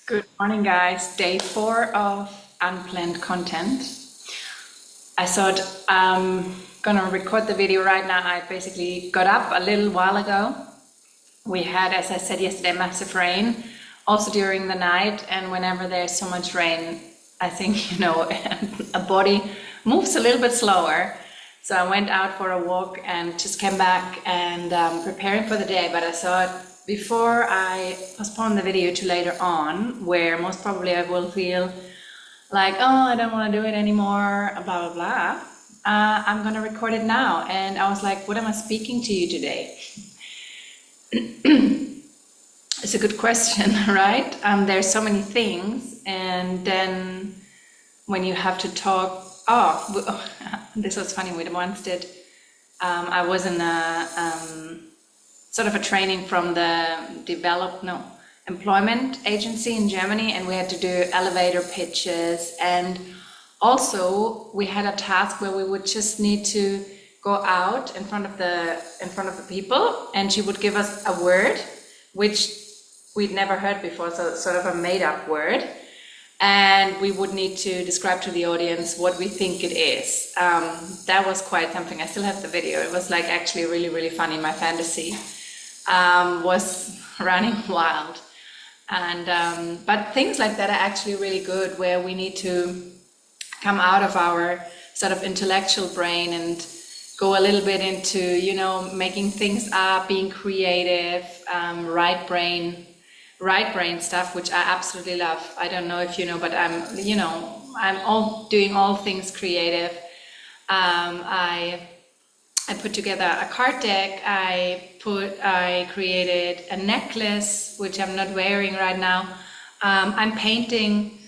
Good morning, guys. Day 4 of unplanned content. I thought I'm gonna record the video right now. I basically got up a little while ago. We had, as I said yesterday, massive rain, also during the night. And whenever there's so much rain, I think, a body moves a little bit slower. So I went out for a walk and just came back and preparing for the day. But I thought before I postpone the video to later on, where most probably I will feel like, oh, I don't want to do it anymore, blah, blah, blah. I'm going to record it now. And I was like, what am I speaking to you today? It's a good question, right? There's so many things. And then when you have to talk, this was funny. We once did, I was in a sort of a training from the employment agency in Germany, and we had to do elevator pitches, and also we had a task where we would just need to go out in front of the people, and she would give us a word which we'd never heard before, so sort of a made-up word, and we would need to describe to the audience what we think it is. That was quite something. I still have the video. It was like actually really, really funny. My fantasy was running wild, and but things like that are actually really good, where we need to come out of our sort of intellectual brain and go a little bit into making things up, being creative, right brain stuff, which I absolutely love. I don't know if you know, but I'm all doing all things creative. I put together a card deck. I created a necklace, which I'm not wearing right now. I'm painting,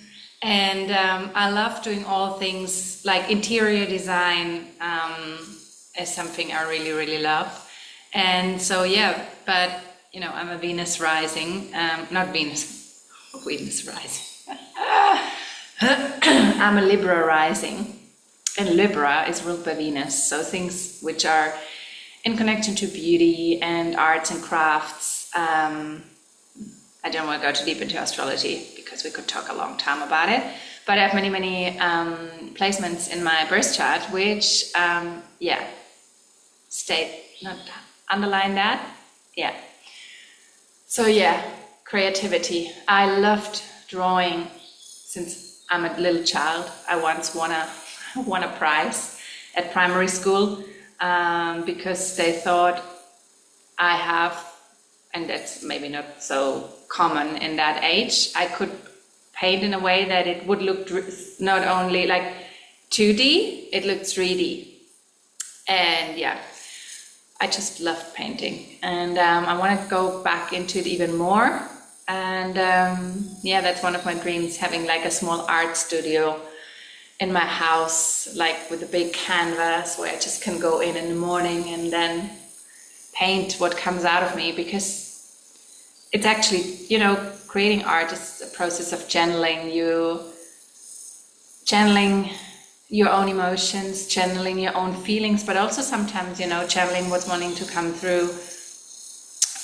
and I love doing all things like interior design, is something I really, really love. And so, but I'm a Venus rising, not Venus, Venus rising. I'm a Libra rising. And Libra is ruled by Venus, so things which are in connection to beauty and arts and crafts. I don't want to go too deep into astrology because we could talk a long time about it, but I have many, many placements in my birth chart, which, underline that, So creativity. I loved drawing since I'm a little child. I once won a prize at primary school because they thought I have, and that's maybe not so common in that age, I could paint in a way that it would look not only like 2D, it looked 3D. And I just loved painting, and I want to go back into it even more. And that's one of my dreams, having like a small art studio in my house, like with a big canvas where I just can go in the morning and then paint what comes out of me, because it's actually, creating art is a process of channeling your own emotions, channeling your own feelings, but also sometimes, channeling what's wanting to come through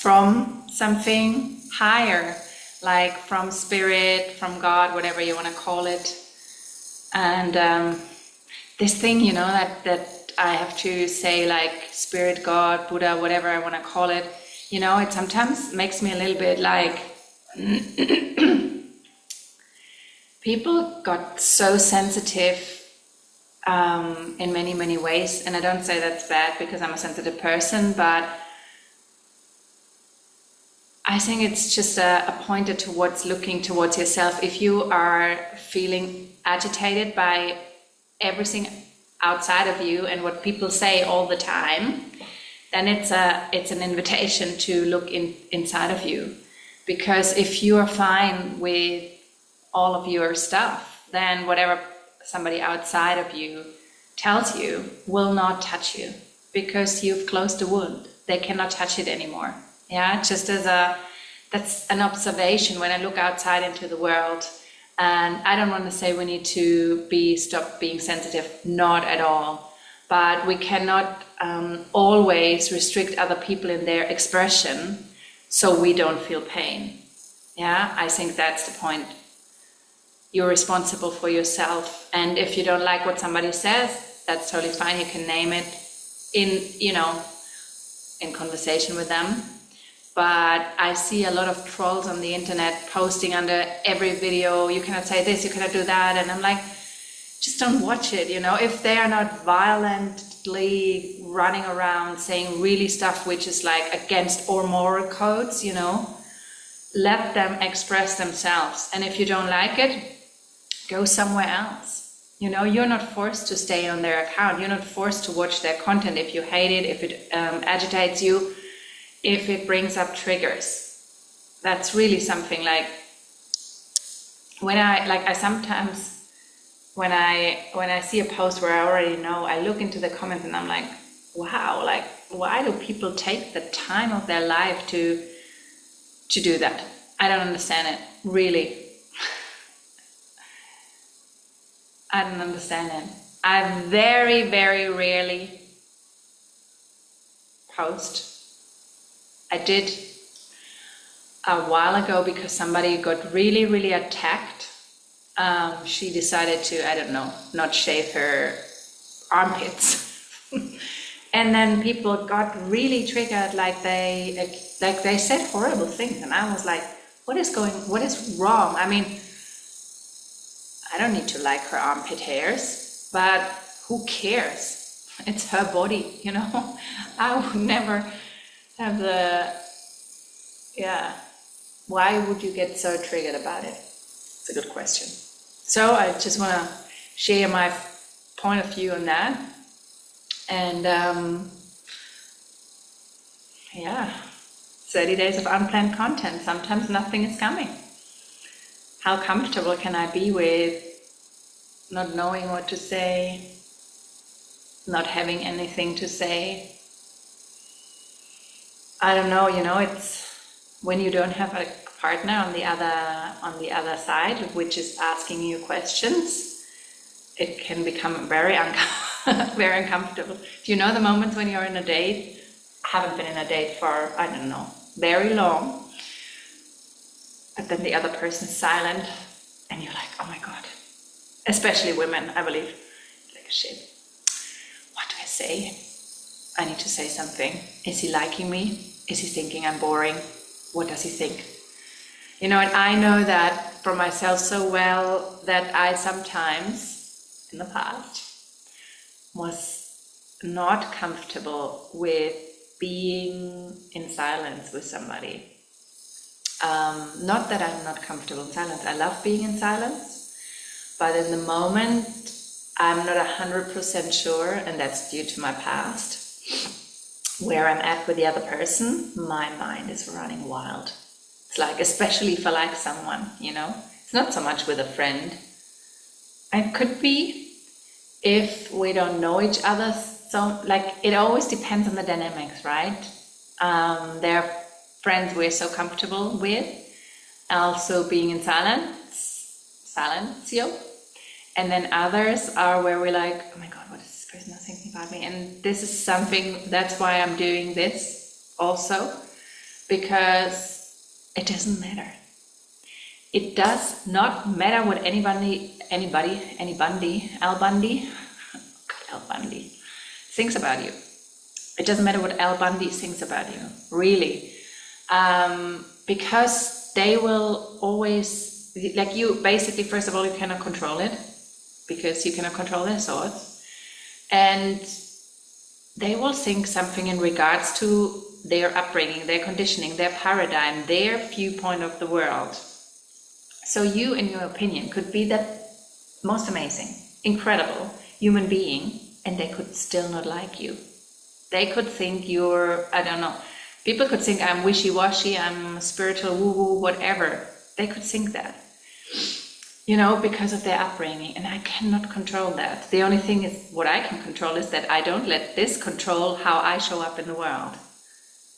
from something higher, like from spirit, from God, whatever you want to call it. And this thing, that I have to say, like spirit, God, Buddha, whatever I want to call it, it sometimes makes me a little bit like people got so sensitive in many, many ways. And I don't say that's bad because I'm a sensitive person, but I think it's just a pointer towards looking towards yourself. If you are feeling agitated by everything outside of you and what people say all the time, then it's an invitation to look inside of you. Because if you are fine with all of your stuff, then whatever somebody outside of you tells you will not touch you, because you've closed the wound. They cannot touch it anymore. Just that's an observation when I look outside into the world. And I don't want to say we need to stop being sensitive, not at all. But we cannot always restrict other people in their expression so we don't feel pain. Yeah, I think that's the point. You're responsible for yourself. And if you don't like what somebody says, that's totally fine. You can name it in, in conversation with them. But I see a lot of trolls on the internet posting under every video, you cannot say this, you cannot do that. And I'm like, just don't watch it, if they are not violently running around saying really stuff which is like against all moral codes, let them express themselves. And if you don't like it, go somewhere else. You're not forced to stay on their account. You're not forced to watch their content if you hate it, if it agitates you, if it brings up triggers. That's really something like when I sometimes when I see a post where I already know, I look into the comments and I'm like, wow, like why do people take the time of their life to do that? I don't understand it, really. I don't understand it. I very, very rarely post. I did a while ago because somebody got really, really attacked. She decided to, I don't know, not shave her armpits. And then people got really triggered, like they said horrible things. And I was like, what is wrong? I mean, I don't need to like her armpit hairs, but who cares? It's her body, I would never have why would you get so triggered about it? It's a good question. So I just want to share my point of view on that. And 30 days of unplanned content. Sometimes nothing is coming. How comfortable can I be with not knowing what to say, not having anything to say? I don't know, it's when you don't have a partner on the other side, which is asking you questions, it can become very very uncomfortable. Do you know the moments when you're in a date? I haven't been in a date for, I don't know, very long. But then the other person is silent and you're like, oh my God. Especially women, I believe. Like, shit, what do I say? I need to say something. Is he liking me? Is he thinking I'm boring? What does he think? And I know that for myself so well that I sometimes, in the past, was not comfortable with being in silence with somebody. Not that I'm not comfortable in silence. I love being in silence. But in the moment, I'm not 100% sure, and that's due to my past, where I'm at with the other person. My mind is running wild. It's like, especially if I like someone, It's not so much with a friend. It could be if we don't know each other. So, like, it always depends on the dynamics, right? There are friends we're so comfortable with, also being in silencio. And then others are where we're like, oh my God, what is this person thinking about me? And this is something, that's why I'm doing this also, because it doesn't matter. It does not matter what Al Bundy thinks about you. It doesn't matter what Al Bundy thinks about you, really. Because they will always, like you, basically, first of all, you cannot control it, because you cannot control their thoughts. And they will think something in regards to their upbringing, their conditioning, their paradigm, their viewpoint of the world. So you, in your opinion, could be that most amazing, incredible human being, and they could still not like you. They could think you're, I don't know, people could think I'm wishy-washy, I'm spiritual, woo-woo, whatever. They could think that, because of their upbringing, and I cannot control that. The only thing is, what I can control is that I don't let this control how I show up in the world.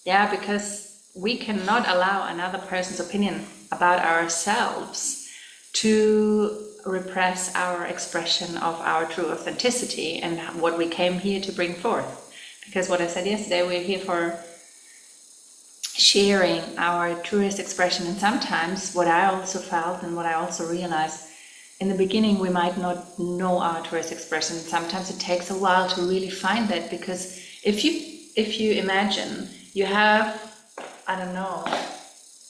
Yeah, because we cannot allow another person's opinion about ourselves to repress our expression of our true authenticity and what we came here to bring forth. Because what I said yesterday, we're here sharing our truest expression. And sometimes what I also felt and what I also realized, in the beginning we might not know our truest expression. Sometimes it takes a while to really find that, because if you imagine you have, I don't know,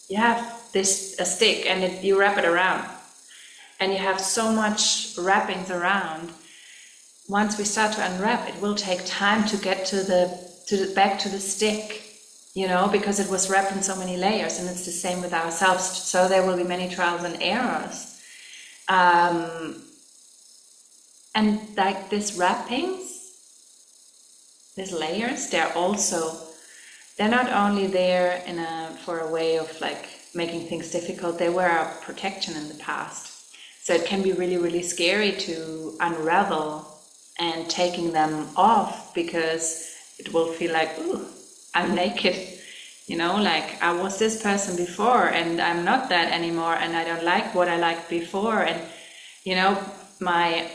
you have a stick and you wrap it around, and you have so much wrappings around. Once we start to unwrap, it will take time to get back to the stick, because it was wrapped in so many layers. And it's the same with ourselves. So there will be many trials and errors. And like these wrappings, these layers, they're not only there for a way of like making things difficult, they were our protection in the past. So it can be really, really scary to unravel and taking them off, because it will feel like, ooh, I'm naked, like I was this person before and I'm not that anymore, and I don't like what I liked before. And my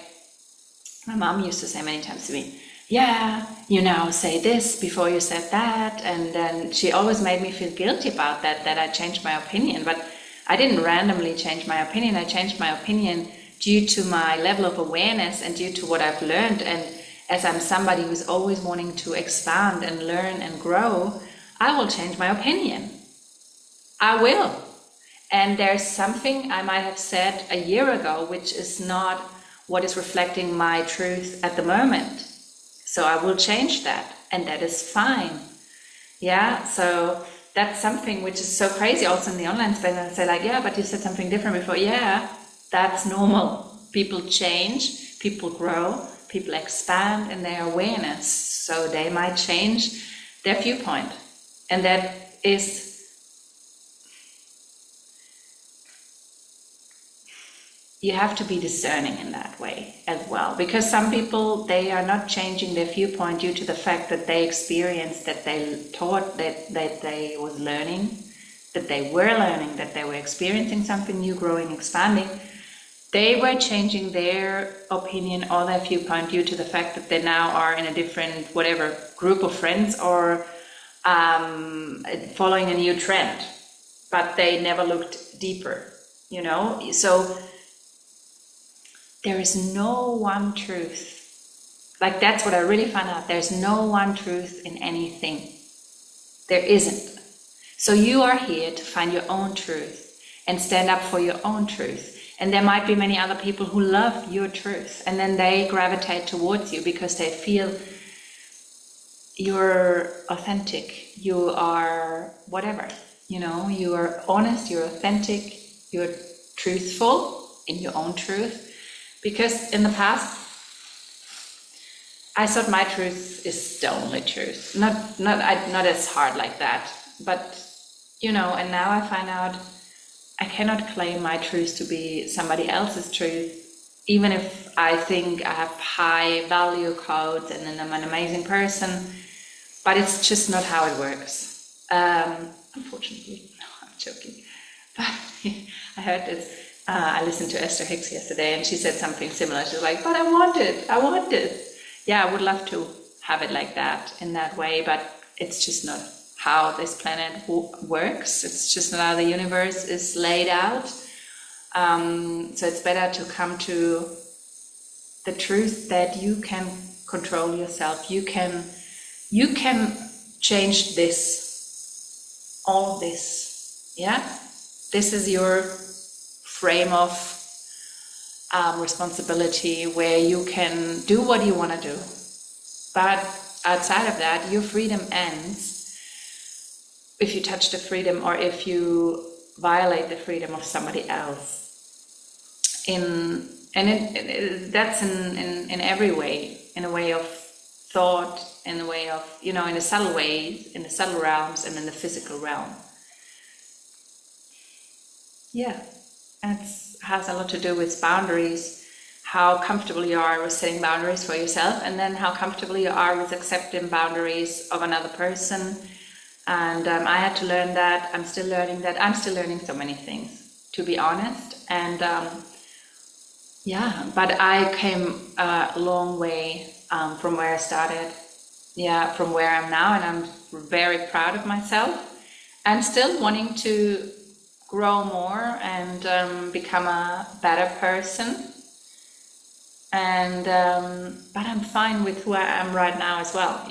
mom used to say many times to me, yeah, you now say this before you said that. And then she always made me feel guilty about that I changed my opinion. But I didn't randomly change my opinion. I changed my opinion due to my level of awareness and due to what I've learned. And as I'm somebody who's always wanting to expand and learn and grow, I will change my opinion. I will. And there's something I might have said a year ago which is not what is reflecting my truth at the moment. So I will change that, and that is fine. Yeah, so that's something which is so crazy also in the online space. I say like, yeah, but you said something different before. Yeah, that's normal. People change, people grow, people expand in their awareness. So they might change their viewpoint. And that is, you have to be discerning in that way as well, because some people, they are not changing their viewpoint due to the fact that they experienced, that they thought that they was learning, that they were learning, that they were experiencing something new, growing, expanding. They were changing their opinion or their viewpoint due to the fact that they now are in a different, whatever, group of friends, or following a new trend, but they never looked deeper, So there is no one truth. Like, that's what I really found out. There's no one truth in anything. There isn't. So you are here to find your own truth and stand up for your own truth. And there might be many other people who love your truth, and then they gravitate towards you because they feel you're authentic, you are whatever, you are honest, you're authentic, you're truthful in your own truth. Because in the past, I thought my truth is the only truth. Not as hard like that, but and now I find out I cannot claim my truth to be somebody else's truth, even if I think I have high value codes and then I'm an amazing person. But it's just not how it works. Unfortunately, no, I'm joking. But I heard this. I listened to Esther Hicks yesterday, and she said something similar. She's like, but I want it. Yeah, I would love to have it like that, in that way, but it's just not how this planet works. It's just not how the universe is laid out. So it's better to come to the truth that you can control yourself. You can change this, all this. Yeah, this is your frame of responsibility, where you can do what you want to do. But outside of that, your freedom ends if you touch the freedom, or if you violate the freedom of somebody else. That's in every way, in a way of thought, in a way of, in a subtle way, in the subtle realms, and in the physical realm. Yeah. And it has a lot to do with boundaries, how comfortable you are with setting boundaries for yourself, and then how comfortable you are with accepting boundaries of another person. And I had to learn that. I'm still learning that. I'm still learning so many things, to be honest. And but I came a long way from where I started. Yeah, from where I'm now, and I'm very proud of myself. I'm still wanting to grow more and become a better person. And but I'm fine with who I am right now as well.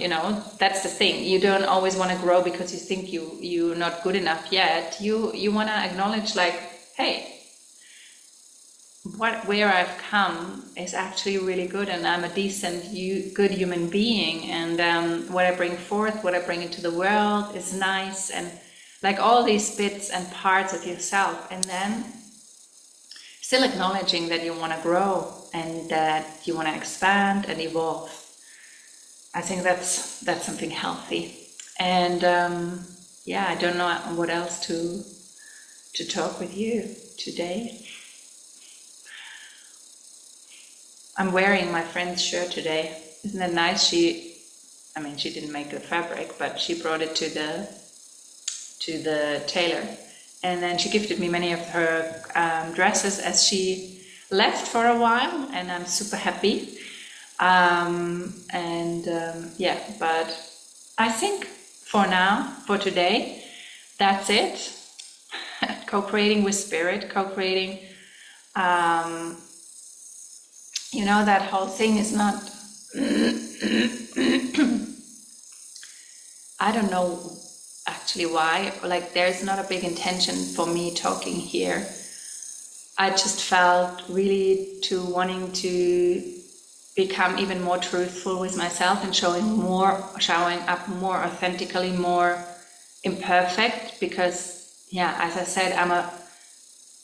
That's the thing. You don't always want to grow because you think you're not good enough yet. You want to acknowledge, like, hey, where I've come is actually really good, and I'm a decent, good human being, and what I bring forth, what I bring into the world is nice, and like all these bits and parts of yourself, and then still acknowledging that you want to grow and that you want to expand and evolve. I think that's something healthy. And I don't know what else to talk with you today. I'm wearing my friend's shirt today. Isn't that nice? She didn't make the fabric, but she brought it to the tailor. And then she gifted me many of her dresses as she left for a while, and I'm super happy. But I think for now, for today, that's it. Co-creating with spirit, co-creating, that whole thing is not, I don't know actually why, like there's not a big intention for me talking here. I just felt really wanting to become even more truthful with myself and showing up more authentically, more imperfect, because as I said,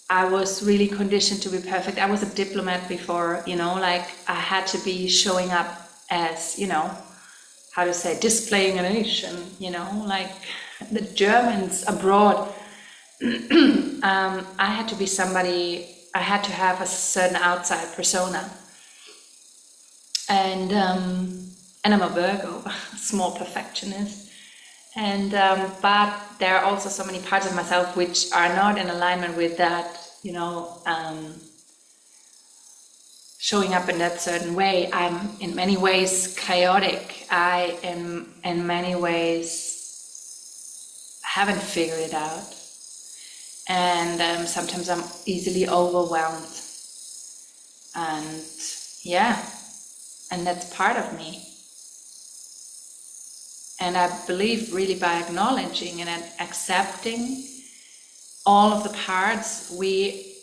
I was really conditioned to be perfect. I was a diplomat before, like I had to be showing up as, displaying a nation, like the Germans abroad. I had to be somebody, I had to have a certain outside persona. And I'm a Virgo, a small perfectionist. And but there are also so many parts of myself which are not in alignment with that, showing up in that certain way. I'm in many ways chaotic. I am in many ways haven't figured it out. And sometimes I'm easily overwhelmed. And that's part of me. And I believe really by acknowledging and accepting all of the parts, we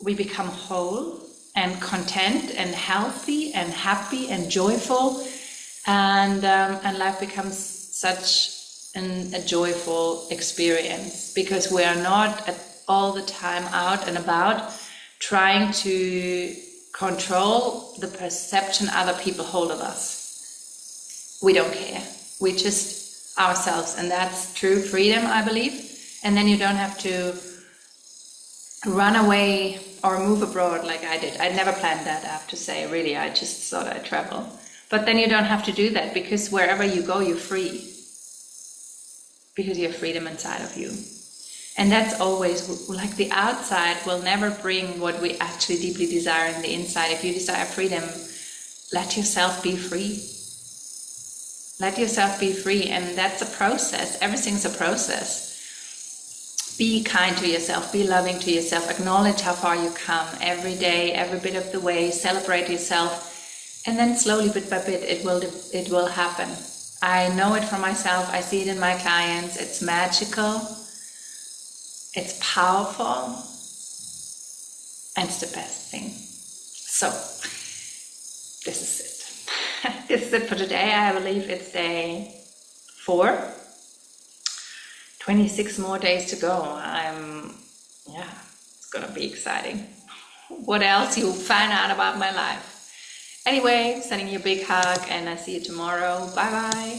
become whole and content and healthy and happy and joyful, and life becomes such a joyful experience, because we are not all the time out and about trying to control the perception other people hold of us. We don't care. We just ourselves, and that's true freedom, I believe. And then you don't have to run away or move abroad like I did. I never planned that, I have to say, really. I just thought I'd travel. But then you don't have to do that, because wherever you go, you're free. Because you have freedom inside of you. And that's always, like, the outside will never bring what we actually deeply desire in the inside. If you desire freedom, let yourself be free. Let yourself be free, and that's a process. Everything's a process. Be kind to yourself, be loving to yourself, acknowledge how far you come every day, every bit of the way, celebrate yourself, and then slowly, bit by bit, it will happen. I know it for myself, I see it in my clients. It's magical, it's powerful, and it's the best thing. So, this is it. This is it for today. I believe it's day 4. 26 more days to go. It's gonna be exciting. What else you'll find out about my life. Anyway, sending you a big hug, and I see you tomorrow. Bye bye.